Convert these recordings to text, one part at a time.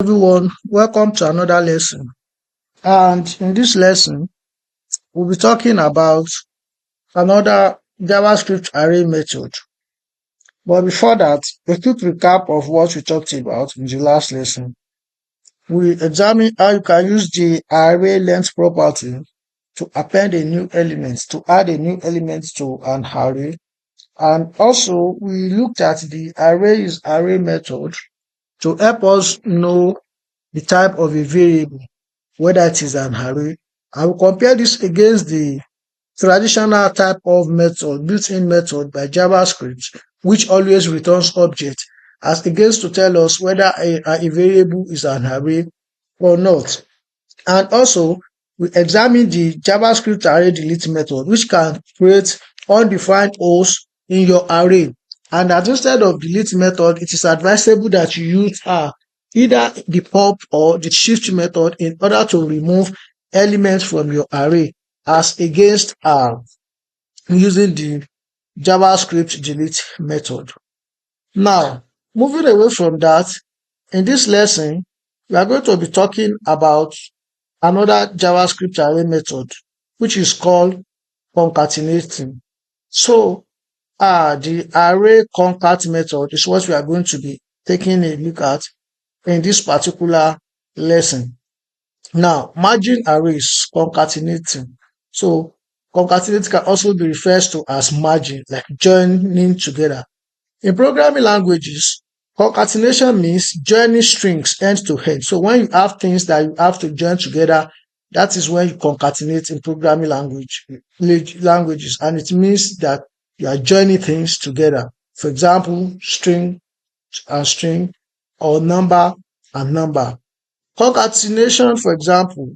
Everyone, welcome to another lesson. And in this lesson, we'll be talking about another JavaScript array method. But before that, a quick recap of what we talked about in the last lesson. We examined how you can use the array length property to append a new element, to add a new element to an array. And also, we looked at the array is array method to help us know the type of a variable, whether it is an array. I will compare this against the traditional type of method, built-in method by JavaScript, which always returns object, as against to tell us whether a variable is an array or not. And also, we examine the JavaScript array delete method, which can create undefined holes in your array. And that instead of delete method, it is advisable that you use either the pop or the shift method in order to remove elements from your array, as against using the JavaScript delete method. Now, moving away from that, in this lesson, we are going to be talking about another JavaScript array method, which is called concatenating. So, the array concat method is what we are going to be taking a look at in this particular lesson. Now, merging arrays, concatenating. So, concatenating can also be referred to as merging, like joining together. In programming languages, concatenation means joining strings end to end. So when you have things that you have to join together, that is when you concatenate in programming languages, and it means that you are joining things together. For example, string and string, or number and number. Concatenation, for example,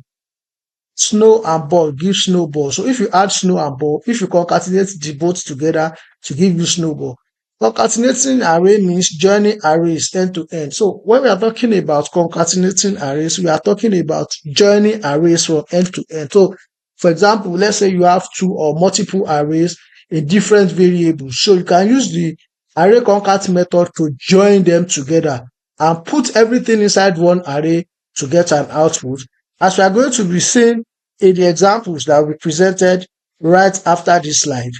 snow and ball gives snowball. So if you add snow and ball, if you concatenate the both together to give you snowball. Concatenating array means joining arrays end to end. So when we are talking about concatenating arrays, we are talking about joining arrays from end to end. So for example, let's say you have two or multiple arrays in different variables. So you can use the array concat method to join them together and put everything inside one array to get an output, as we are going to be seeing in the examples that we presented right after this slide.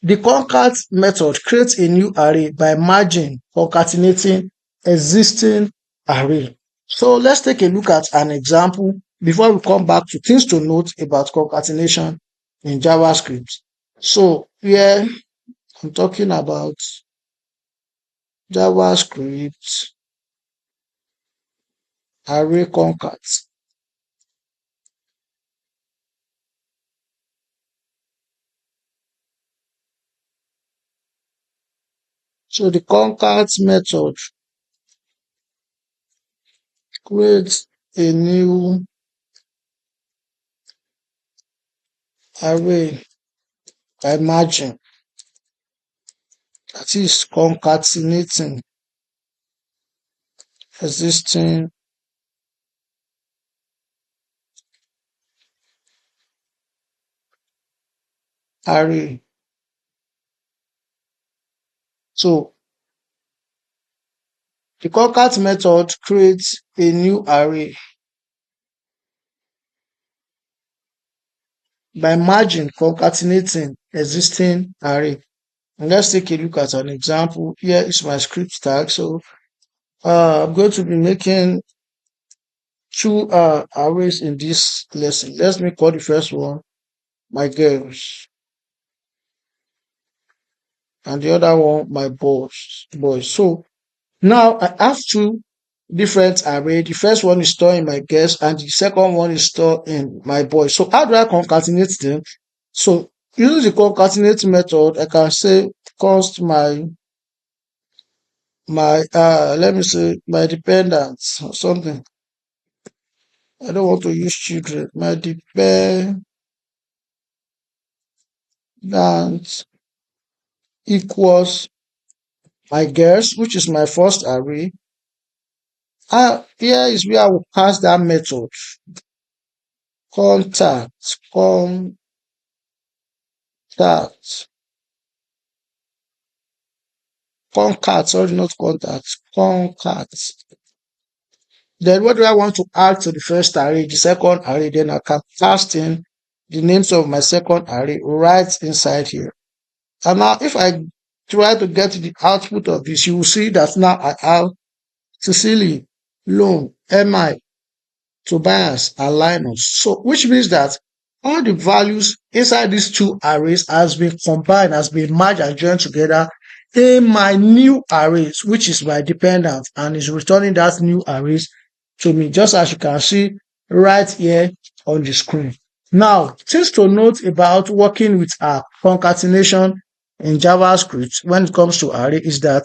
The concat method creates a new array by merging, concatenating existing array. So let's take a look at an example before we come back to things to note about concatenation in JavaScript. So here I'm talking about JavaScript array concat. So the concat method creates a new array by merging, that is concatenating existing array. So the concat method creates a new array by merging, concatenating existing array. And let's take a look at an example. Here is my script tag. So I'm going to be making two arrays in this lesson. Let me call the first one my girls, and the other one my boys. So now I have two different array. The first one is stored in my girls, and the second one is stored in my boys. So how do I concatenate them? So using the concatenate method, I can say const my let me say my dependents or something. I don't want to use children. My dependents equals my girls, which is my first array. Here is where I will pass that method. Contact, concat, sorry, not contact, concat. Then what do I want to add to the first array, the second array? Then I can pass in the names of my second array right inside here. And now if I try to get the output of this, you will see that now I have Cecily, Loan, MI, Tobias, and Linus. So which means that all the values inside these two arrays has been combined, has been merged and joined together in my new arrays, which is my dependent, and is returning that new arrays to me, just as you can see right here on the screen. Now, things to note about working with a concatenation in JavaScript when it comes to array is that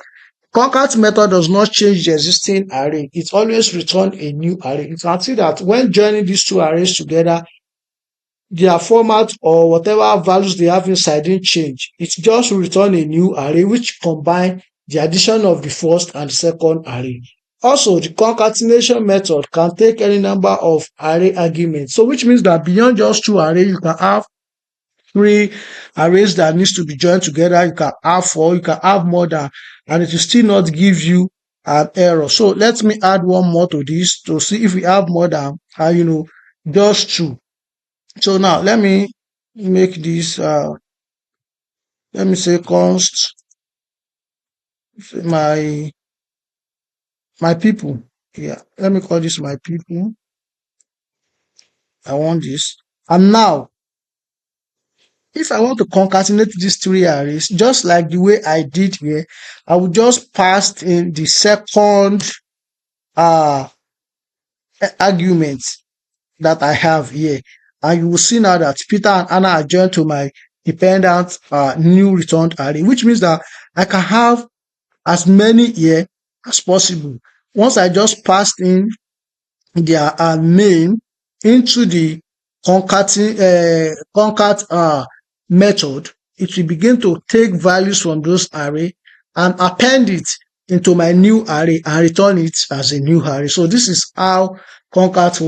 concat method does not change the existing array. It always returns a new array. You can see that when joining these two arrays together, their format or whatever values they have inside didn't change. It just return a new array which combine the addition of the first and the second array. Also, the concatenation method can take any number of array arguments. So which means that beyond just two arrays, you can have three arrays that needs to be joined together. You can have four, you can have more than, and it will still not give you an error. So let me add one more to this to see if we have more than, just two. So now let me make this, let me say const my people. Yeah, let me call this my people. I want this. And now, if I want to concatenate these three arrays, just like the way I did here, I will just pass in the second argument that I have here. And you will see now that Peter and Anna are joined to my dependent new returned array, which means that I can have as many here as possible. Once I just passed in their name into the concat method, it will begin to take values from those array and append it into my new array and return it as a new array. So this is how concat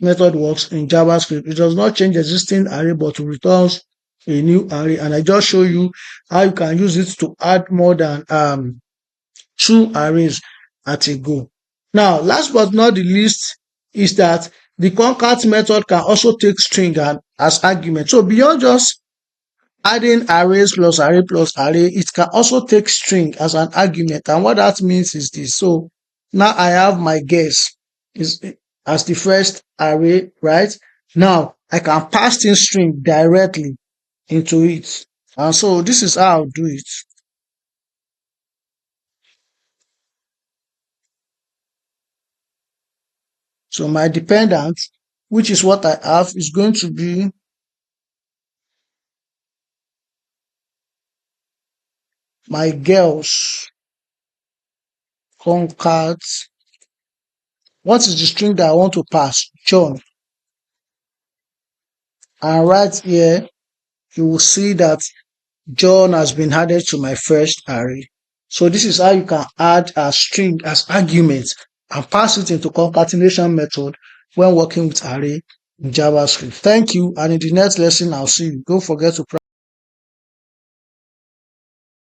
method works in JavaScript. It does not change existing array, but returns a new array. And I just show you how you can use it to add more than two arrays at a go. Now, last but not the least is that the concat method can also take string as argument. So beyond just adding arrays plus array, it can also take string as an argument. And what that means is this. So now I have my guess as the first array, right? Now I can pass in string directly into it. And so this is how I'll do it. So my dependent, which is what I have, is going to be my girls concat. What is the string that I want to pass? John. And right here, you will see that John has been added to my first array. So this is how you can add a string as argument and pass it into concatenation method when working with array in JavaScript. Thank you. And in the next lesson, I'll see you. Don't forget to